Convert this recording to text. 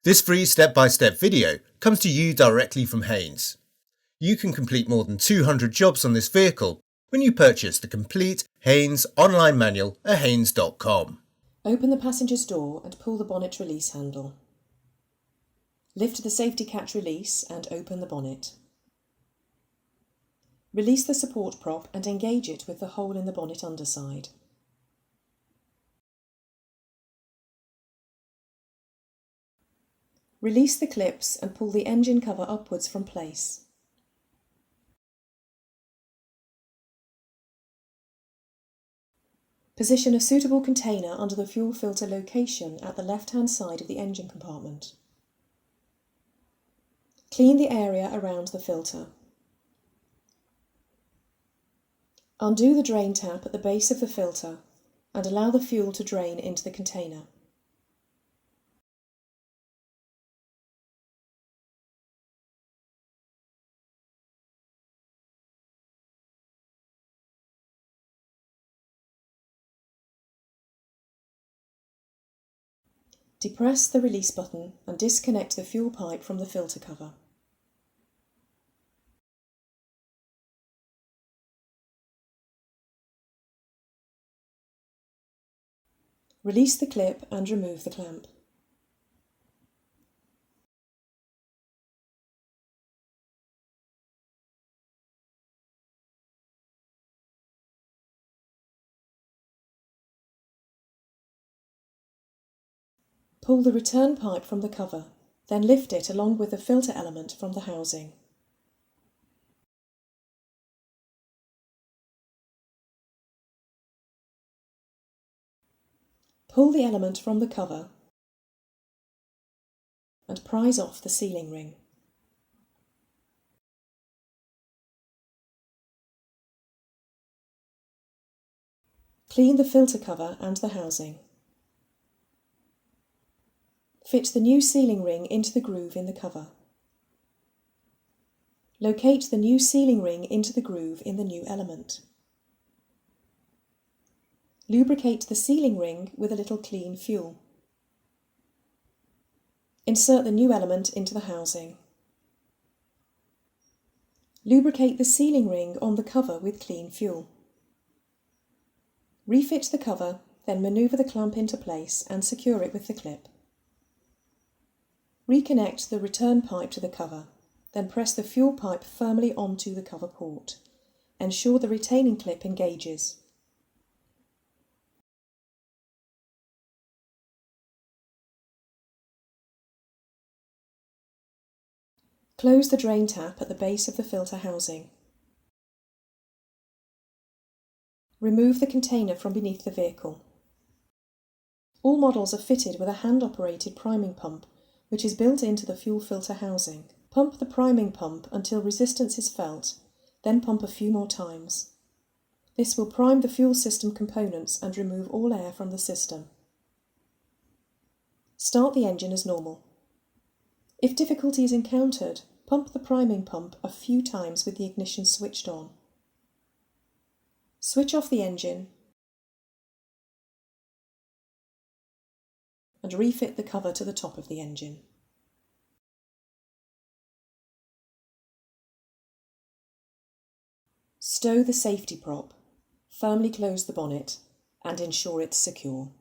This free step-by-step video comes to you directly from Haynes. You can complete more than 200 jobs on this vehicle when you purchase the complete Haynes online manual at haynes.com. Open the passenger's door and pull the bonnet release handle. Lift the safety catch release and open the bonnet. Release the support prop and engage it with the hole in the bonnet underside. Release the clips and pull the engine cover upwards from place. Position a suitable container under the fuel filter location at the left-hand side of the engine compartment. Clean the area around the filter. Undo the drain tap at the base of the filter and allow the fuel to drain into the container. Depress the release button and disconnect the fuel pipe from the filter cover. Release the clip and remove the clamp. Pull the return pipe from the cover, then lift it along with the filter element from the housing. Pull the element from the cover and prise off the sealing ring. Clean the filter cover and the housing. Fit the new sealing ring into the groove in the cover. Locate the new sealing ring into the groove in the new element. Lubricate the sealing ring with a little clean fuel. Insert the new element into the housing. Lubricate the sealing ring on the cover with clean fuel. Refit the cover, then maneuver the clamp into place and secure it with the clip. Reconnect the return pipe to the cover, then press the fuel pipe firmly onto the cover port. Ensure the retaining clip engages. Close the drain tap at the base of the filter housing. Remove the container from beneath the vehicle. All models are fitted with a hand-operated priming pump, which is built into the fuel filter housing. Pump the priming pump until resistance is felt, then pump a few more times. This will prime the fuel system components and remove all air from the system. Start the engine as normal. If difficulty is encountered, pump the priming pump a few times with the ignition switched on. Switch off the engine and refit the cover to the top of the engine. Stow the safety prop, firmly close the bonnet and ensure it's secure.